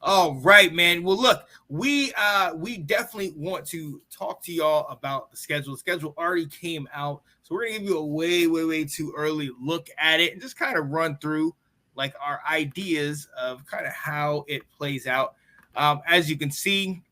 All right, man. Well, look, we definitely want to talk to y'all about the schedule. The schedule already came out, so we're gonna give you a way too early look at it and just kind of run through like our ideas of kind of how it plays out. As you can see,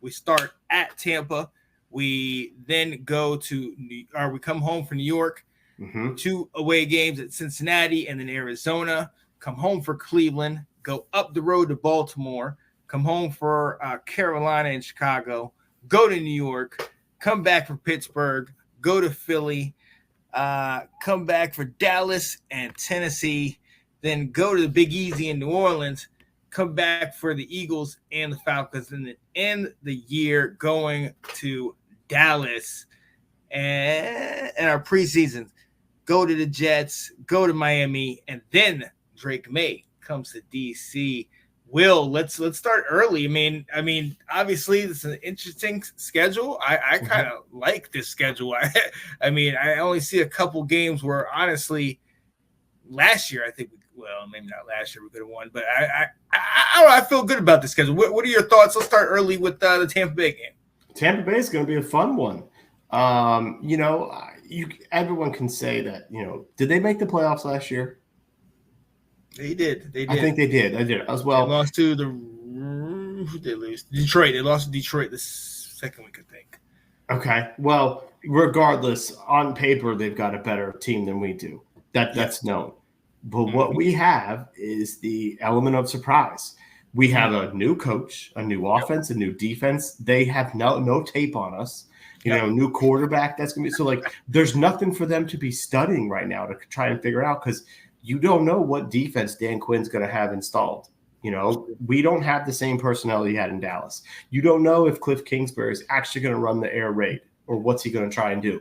we start at Tampa. We then go to we come home from New York, Mm-hmm. 2 away games at Cincinnati and then Arizona. Come home for Cleveland. Go up the road to Baltimore. Come home for Carolina and Chicago. Go to New York. Come back for Pittsburgh. Go to Philly. Come back for Dallas and Tennessee. Then go to the Big Easy in New Orleans. Come back for the Eagles and the Falcons, and then end the year going to Dallas and our preseason. Go to the Jets, go to Miami, and then Drake May comes to DC. Will, let's start early. I mean, obviously this is an interesting schedule. I kind of like this schedule. I only see a couple games where honestly, last year I think well, maybe not last year we could have won, but I don't know. I feel good about the schedule. What are your thoughts? Let's start early with the Tampa Bay game. Tampa Bay is going to be a fun one. Everyone can say that. Did they make the playoffs last year? They did. I think they did. I did as well. They lost to who did they lose? Detroit. They lost to Detroit the second week, I think. Okay. Well, regardless, on paper they've got a better team than we do. That's known. But what we have is the element of surprise. We have a new coach, a new offense, a new defense. They have no tape on us. New quarterback. That's gonna be so like. There's nothing for them to be studying right now to try and figure out because you don't know what defense Dan Quinn's going to have installed. We don't have the same personnel he had in Dallas. You don't know if Cliff Kingsbury is actually going to run the air raid or what's he going to try and do.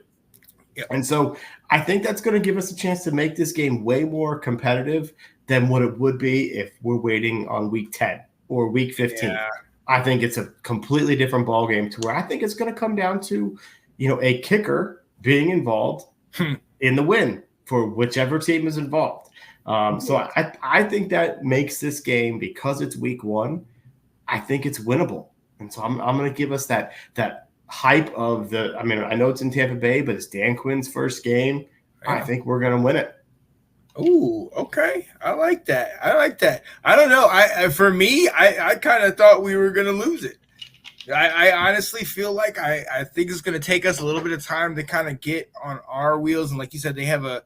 Yep. And so I think that's going to give us a chance to make this game way more competitive than what it would be if we're waiting on week 10 or week 15. Yeah. I think it's a completely different ballgame to where I think it's going to come down to, a kicker being involved in the win for whichever team is involved. So I think that makes this game, because it's week 1, I think it's winnable. And so I'm going to give us that hype of I know it's in Tampa Bay, but it's Dan Quinn's first game. Yeah. I think we're going to win it. Ooh, okay. I like that. I don't know. For me, I kind of thought we were going to lose it. I honestly feel like I think it's going to take us a little bit of time to kind of get on our wheels. And like you said, they have a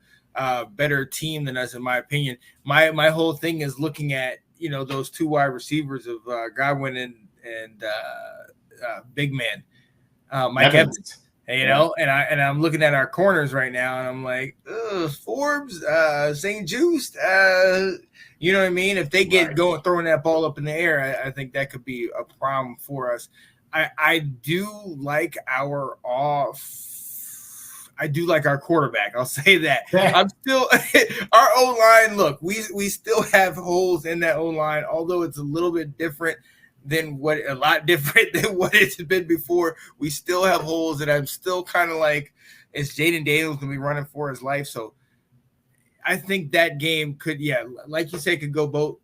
better team than us, in my opinion. My whole thing is looking at those 2 wide receivers of Godwin and big man Mike Evans. And I'm looking at our corners right now, and I'm like, Forbes, St. Juice, you know what I mean? If they get going throwing that ball up in the air, I think that could be a problem for us. I do like our quarterback. I'll say that. I'm still our O-line. Look, we still have holes in that O-line, although it's a little bit different than what it's been before. We still have holes, and I'm still kind of like, is Jaden Daniels going to be running for his life? So I think that game could, like you say, could go both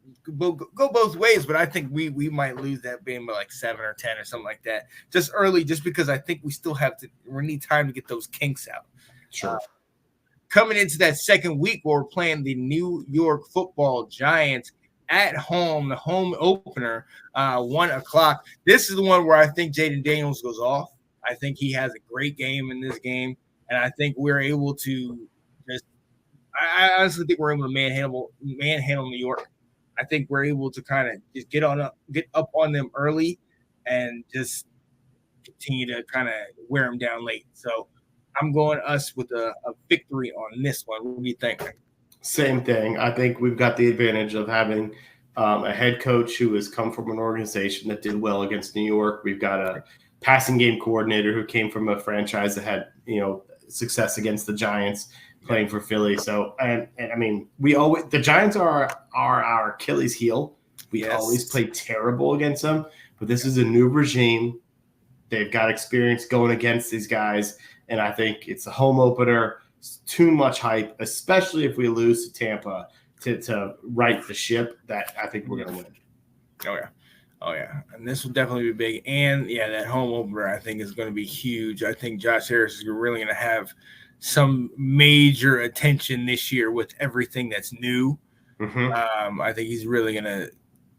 ways. But I think we might lose that game by like 7 or 10 or something like that, just early, just because I think we still we need time to get those kinks out. Sure. Coming into that second week where we're playing the New York Football Giants at home, the home opener, 1 o'clock. This is the one where I think Jaden Daniels goes off. I think he has a great game in this game, and I think we're able to I honestly think we're able to manhandle New York. I think we're able to kind of just get up on them early and just continue to kind of wear them down late. So I'm going us with a victory on this one. What do you think? Same thing. I think we've got the advantage of having a head coach who has come from an organization that did well against New York. We've got a passing game coordinator who came from a franchise that had, success against the Giants playing for Philly. So, and I mean, the Giants are our Achilles heel. We always play terrible against them, but this is a new regime. They've got experience going against these guys, and I think it's a home opener. It's too much hype, especially if we lose to Tampa to right the ship. That I think we're going to win. Oh, yeah. Oh yeah, and this will definitely be big. And yeah, that home opener I think is going to be huge. I think Josh Harris is really going to have some major attention this year with everything that's new. I think he's really going to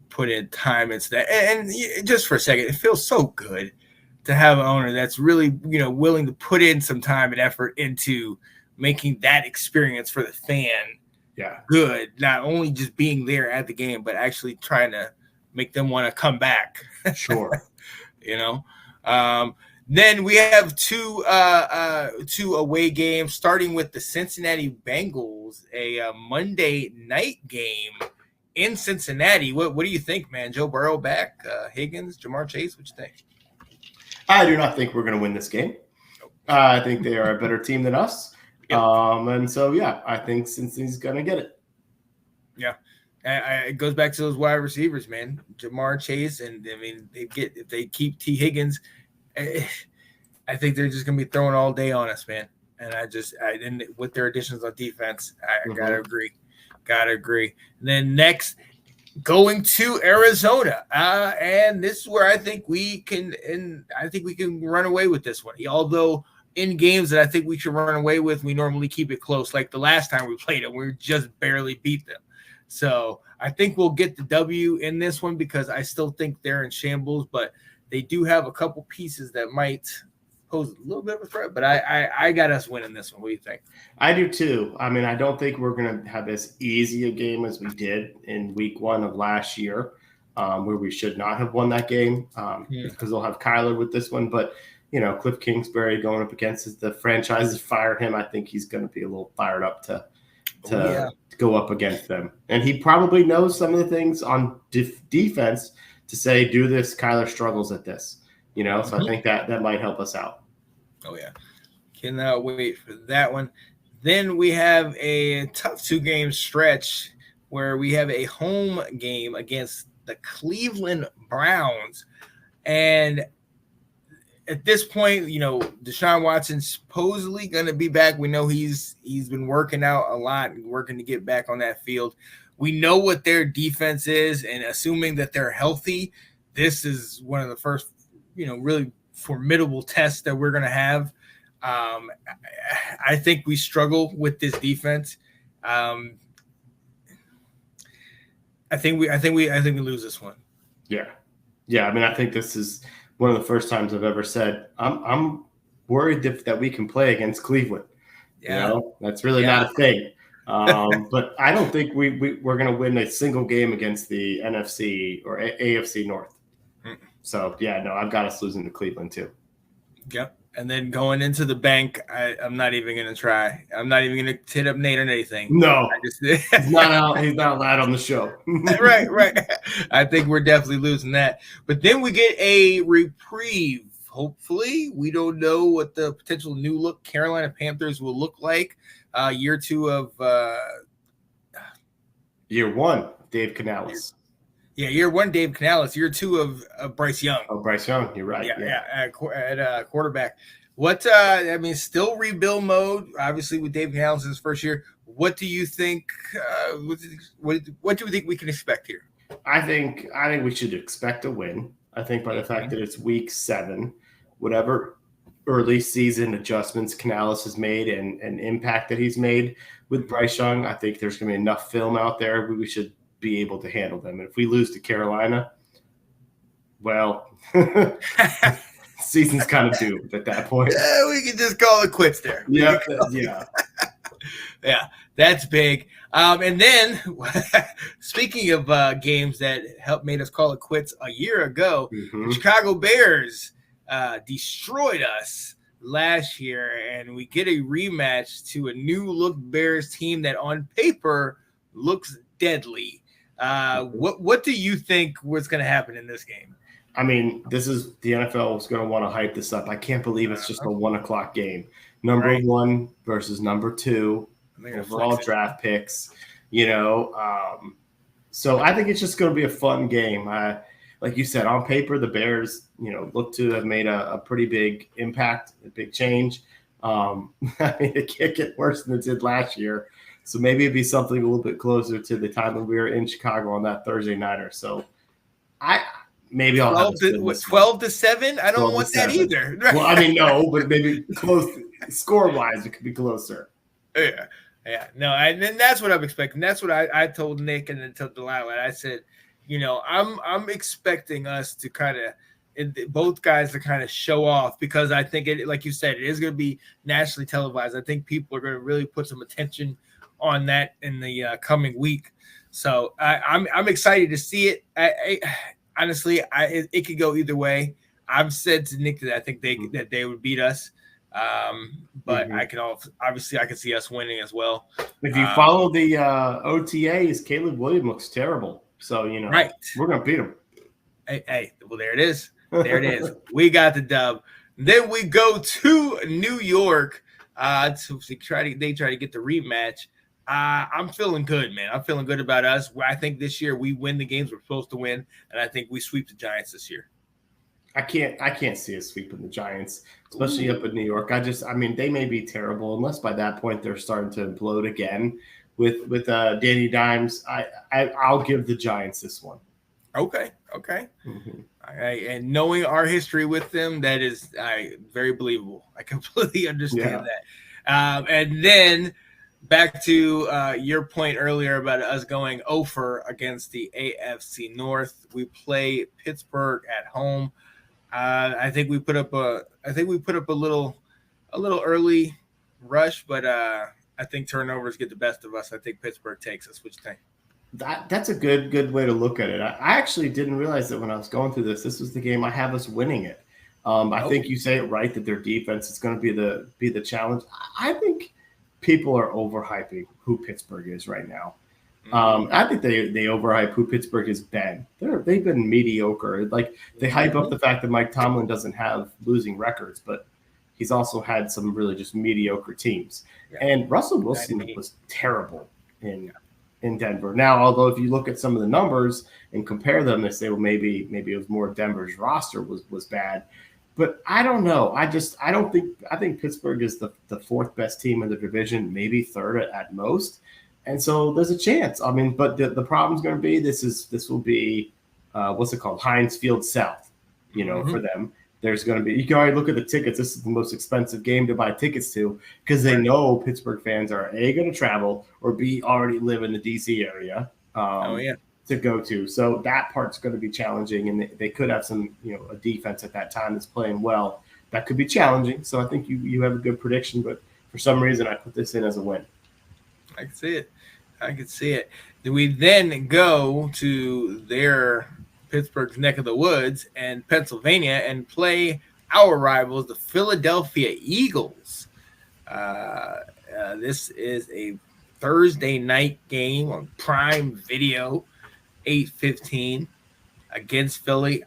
put in time into that. And just for a second, it feels so good to have an owner that's really willing to put in some time and effort into making that experience for the fan good. Not only just being there at the game, but actually trying to make them want to come back. Sure. Then we have two away games, starting with the Cincinnati Bengals, a Monday night game in Cincinnati. What do you think, man? Joe Burrow back, Higgins, Jamar Chase. What you think? I do not think we're going to win this game. I think they are a better team than us. Yep. And so, I think Cincinnati's going to get it. Yeah. It goes back to those wide receivers, man. Jamar Chase, and I mean, if they keep T. Higgins, I think they're just gonna be throwing all day on us, man. And with their additions on defense, I gotta agree. And then next, going to Arizona, and this is where I think we can run away with this one. Although in games that I think we should run away with, we normally keep it close. Like the last time we played it, we just barely beat them. So I think we'll get the W in this one because I still think they're in shambles, but they do have a couple pieces that might pose a little bit of a threat. But I got us winning this one. What do you think? I do too. I mean, I don't think we're going to have as easy a game as we did in week 1 of last year, where we should not have won that game because they'll have Kyler with this one. But, Cliff Kingsbury going up against the franchise fired him. I think he's going to be a little fired up to go up against them. And he probably knows some of the things on defense to say, do this. Kyler struggles at this, so I think that might help us out. Oh, yeah. Cannot wait for that one. Then we have a tough 2-game stretch where we have a home game against the Cleveland Browns. And at this point, Deshaun Watson's supposedly going to be back. We know he's been working out a lot, working to get back on that field. We know what their defense is, and assuming that they're healthy, this is one of the first, really formidable tests that we're going to have. I think we struggle with this defense. I think we lose this one. Yeah. I mean, I think this is one of the first times I've ever said I'm worried that we can play against Cleveland. Yeah, that's really not a thing. But I don't think we're going to win a single game against the NFC or AFC North. So I've got us losing to Cleveland too. Yep. And then going into the bank, I'm not even going to try. I'm not even going to hit up Nate or anything. No, he's not out. He's not allowed on the show. Right. I think we're definitely losing that. But then we get a reprieve. Hopefully, we don't know what the potential new look Carolina Panthers will look like. Year 2 of year 1, Dave Canales. Year 1, Dave Canales. Year 2 of Bryce Young. Oh, Bryce Young, you're right. At quarterback. What still rebuild mode. Obviously, with Dave Canales' his first year. What do you think? What do we think we can expect here? I think we should expect a win. I think by the fact that it's week 7, whatever early season adjustments Canales has made and impact that he's made with Bryce Young, I think there's going to be enough film out there. We should be able to handle them. And if we lose to Carolina, well, season's kind of doomed at that point. Yeah, we can just call it quits there. Yeah. Yeah, that's big. And then, speaking of games that made us call it quits a year ago, the Chicago Bears destroyed us last year, and we get a rematch to a new-look Bears team that on paper looks deadly. What do you think was going to happen in this game? I mean, the NFL is going to want to hype this up. I can't believe it's just a 1:00 game. Number 1 versus number 2 overall draft picks. So I think it's just going to be a fun game. Like you said, on paper, the Bears, look to have made a pretty big impact, a big change. I mean, it can't get worse than it did last year. So maybe it'd be something a little bit closer to the time when we were in Chicago on that Thursday nighter. So maybe I'll have 12-7. I don't want that either. Well, I mean, no, but maybe close score-wise, it could be closer. Yeah. No, and that's what I'm expecting. That's what I told Nick and then told Delilah. I said, I'm expecting us to kind of both guys to kind of show off, because I think it, like you said, it is going to be nationally televised. I think people are going to really put some attention on that in the coming week. So I'm excited to see it. Honestly, it could go either way. I've said to Nick that I think that they would beat us. But I can see us winning as well. If you follow the OTAs, Caleb Williams looks terrible. So, right. We're going to beat him. Hey, well, there it is. We got the dub. Then we go to New York to try to get the rematch. I'm feeling good, man. I'm feeling good about us. I think this year we win the games we're supposed to win, and I think we sweep the Giants this year. I can't see us sweeping the Giants, especially up in New York. They may be terrible unless by that point they're starting to implode again with Danny Dimes. I'll give the Giants this one. Okay. And knowing our history with them, that is very believable. I completely understand that. And then back to your point earlier about us going over against the AFC North. We play Pittsburgh at home. I think we put up a little early rush, but I think turnovers get the best of us. I think Pittsburgh takes us. What you think? That's a good way to look at it. I actually didn't realize that when I was going through this was the game I have us winning it. I think you say it right that their defense is going to be the challenge. I think people are overhyping who Pittsburgh is right now. I think they overhype who Pittsburgh has been. They've been mediocre. Like, they hype up the fact that Mike Tomlin doesn't have losing records, but he's also had some really just mediocre teams. Yeah. And Russell Wilson was terrible in Denver. Now, although if you look at some of the numbers and compare them, they say, well, maybe it was more Denver's roster was bad. But I don't know. I think Pittsburgh is the fourth best team in the division, maybe third at most. And so there's a chance. But the problem's going to be this will be what's it called? Heinz Field South, for them. There's going to be, you can already look at the tickets. This is the most expensive game to buy tickets to, because they know Pittsburgh fans are A, going to travel, or B, already live in the DC area to go to. So that part's going to be challenging, and they could have some, a defense at that time that's playing well. That could be challenging. So I think you have a good prediction, but for some reason I put this in as a win. I can see it. We then go to their Pittsburgh's neck of the woods and Pennsylvania and play our rivals, the Philadelphia Eagles. This is a Thursday night game on Prime Video, 8:15 against Philly.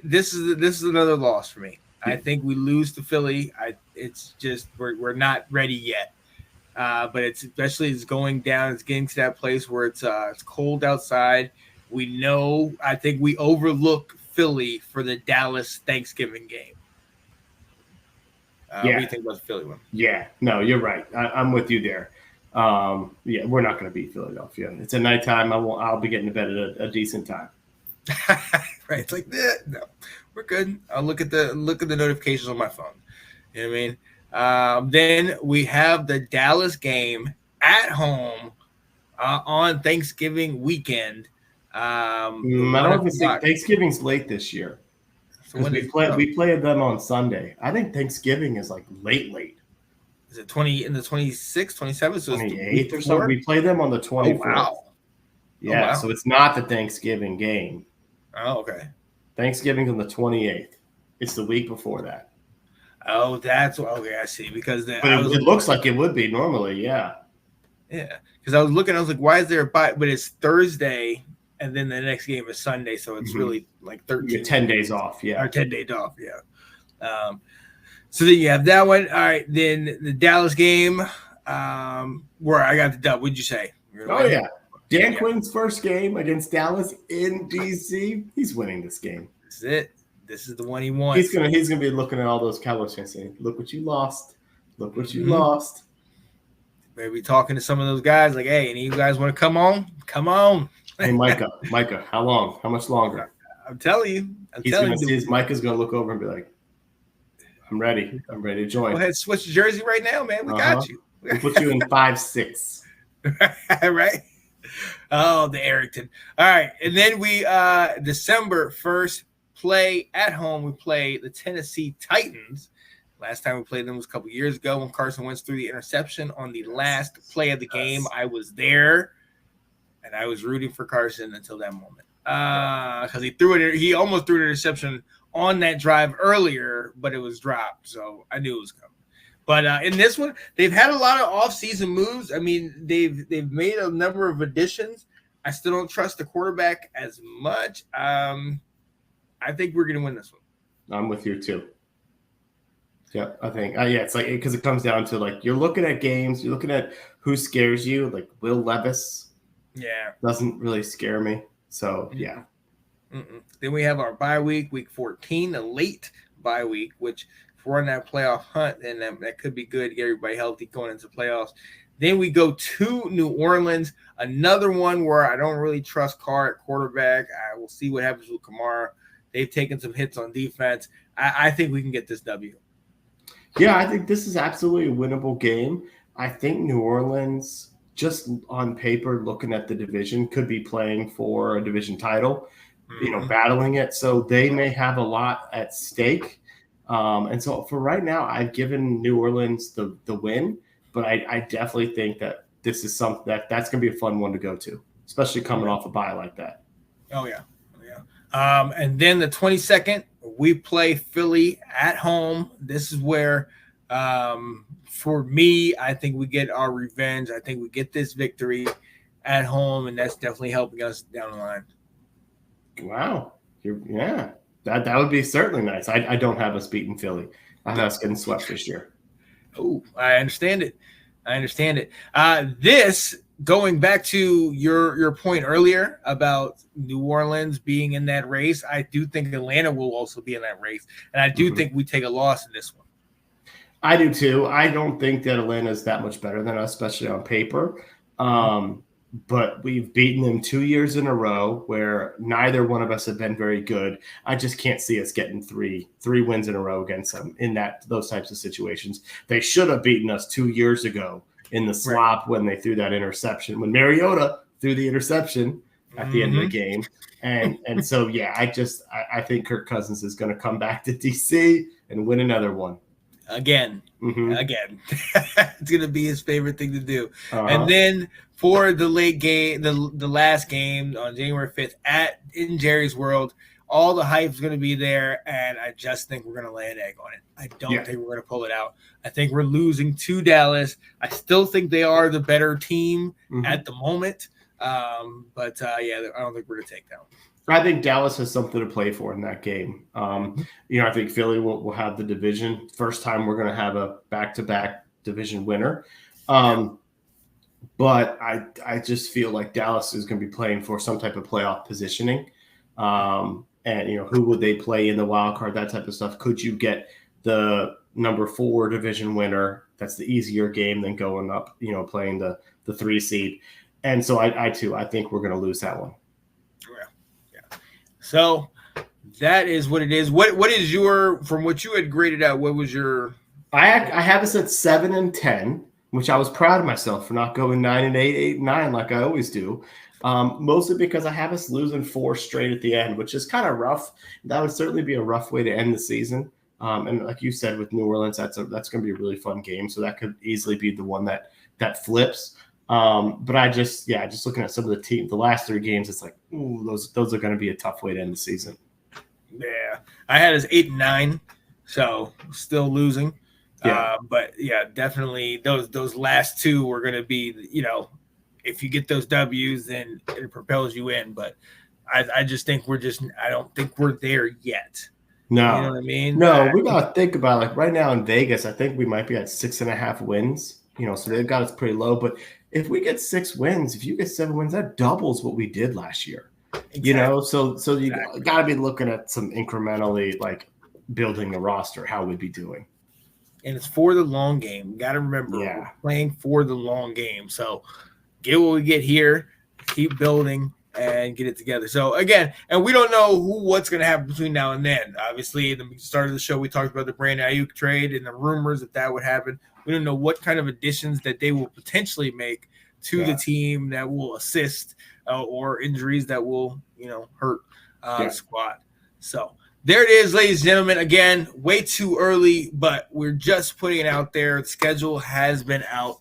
This is another loss for me. I think we lose to Philly. It's just we're not ready yet. But it's going down. It's getting to that place where it's cold outside. We know. I think we overlook Philly for the Dallas Thanksgiving game. What do you think about the Philly one? Yeah, no, you're right. I'm with you there. We're not going to beat Philadelphia. It's a nighttime. I'll be getting to bed at a decent time. Right. It's like no, we're good. I'll look at the notifications on my phone. You know what I mean? Then we have the Dallas game at home on Thanksgiving weekend. I don't think Thanksgiving's late this year. So we play them on Sunday. I think Thanksgiving is like late. Is it 26th, 27th? So 28th or something? We play them on the 24th. Oh, wow. Yeah, wow. So it's not the Thanksgiving game. Oh, okay. Thanksgiving's on the 28th. It's the week before that. Oh, that's okay. I see. Because it looks like it would be normally, yeah. Yeah, because I was looking, I was like, why is there a bye? But it's Thursday, and then the next game is Sunday, so it's really like 13. 10 days off, yeah. Or 10 days off, yeah. So then you have that one. All right, then the Dallas game, where I got the dub. What'd you say? Yeah. Dan Quinn's first game against Dallas in DC. He's winning this game. This is it. This is the one he wants. He's gonna be looking at all those Cowboys fans saying, "Look what you lost. Look what you lost." Maybe talking to some of those guys like, "Hey, any of you guys want to come on? Come on." Hey, Micah, how long? How much longer? I'm telling you. He's going to see his Mike is going to look over and be like, I'm ready. I'm ready to join. Go ahead, switch the jersey right now, man. We got you. We'll put you in 5-6. Right? Oh, the Arrington. All right. And then we December 1st play at home. We play the Tennessee Titans. Last time we played them was a couple years ago when Carson Wentz threw the interception on the last play of the game. I was there, and I was rooting for Carson until that moment because he almost threw an interception on that drive earlier, but it was dropped, so I knew it was coming. But in this one, they've had a lot of off-season moves. I mean, they've made a number of additions. I still don't trust the quarterback as much. I think we're going to win this one. I'm with you too. Yeah, I think. It's like because it comes down to like you're looking at games, you're looking at who scares you. Like Will Levis, doesn't really scare me. So yeah. Then we have our bye week, week 14, a late bye week, which if we're on that playoff hunt, then that could be good to get everybody healthy going into playoffs. Then we go to New Orleans, another one where I don't really trust Carr at quarterback. I will see what happens with Kamara. They've taken some hits on defense. I think we can get this W. Yeah, I think this is absolutely a winnable game. I think New Orleans, just on paper, looking at the division, could be playing for a division title, battling it. So they may have a lot at stake. And so for right now, I've given New Orleans the win, but I definitely think that this is something that's going to be a fun one to go to, especially coming off a bye like that. Oh, yeah. And then the 22nd, we play Philly at home. This is where, for me, I think we get our revenge. I think we get this victory at home, and that's definitely helping us down the line. Wow. That would be certainly nice. I don't have us beating Philly. I have us getting swept this year. Oh, I understand it. This, going back to your point earlier about New Orleans being in that race, I do think Atlanta will also be in that race. And I do think we take a loss in this one. I do too. I don't think that Atlanta is that much better than us, especially on paper. But we've beaten them 2 years in a row where neither one of us have been very good. I just can't see us getting three wins in a row against them in those types of situations. They should have beaten us 2 years ago in the slop when they threw that interception, when Mariota threw the interception at the end of the game. And so, I think Kirk Cousins is going to come back to DC and win another one. Again. It's going to be his favorite thing to do. And then for the late game, the last game on January 5th in Jerry's World, all the hype is going to be there, and I just think we're going to lay an egg on it. I don't think we're going to pull it out. I think we're losing to Dallas. I still think they are the better team at the moment, I don't think we're going to take that one. I think Dallas has something to play for in that game. I think Philly will have the division. First time we're going to have a back-to-back division winner. But I just feel like Dallas is going to be playing for some type of playoff positioning. Who would they play in the wild card, that type of stuff. Could you get the number 4 division winner? That's the easier game than going up, playing the 3 seed. And so I think we're going to lose that one. So that is what it is. What is your, from what you had graded out, what was your? I have us at 7-10, which I was proud of myself for not going 9-8, 8-9 like I always do. Mostly because I have us losing 4 straight at the end, which is kind of rough. That would certainly be a rough way to end the season. And like you said, with New Orleans, that's going to be a really fun game. So that could easily be the one that flips. But I just looking at some of the last 3 games, it's like, ooh, those are going to be a tough way to end the season. Yeah, I had us 8-9, so still losing. Yeah. But definitely those last 2 were going to be, if you get those W's, then it propels you in. But I just think I don't think we're there yet. No, you know what I mean? No, we got to think about like right now in Vegas, I think we might be at 6.5 wins. So they've got us pretty low. But if we get 6 wins, if you get 7 wins, that doubles what we did last year. Exactly. So you got to be looking at some incrementally like building a roster, how we'd be doing. And it's for the long game. Got to remember, we're playing for the long game. So get what we get here, keep building, and get it together. So again, and we don't know what's going to happen between now and then. Obviously, at the start of the show, we talked about the Brandon Ayuk trade and the rumors that would happen. We don't know what kind of additions that they will potentially make to the team that will assist or injuries that will, hurt the squad. So there it is, ladies and gentlemen. Again, way too early, but we're just putting it out there. The schedule has been out.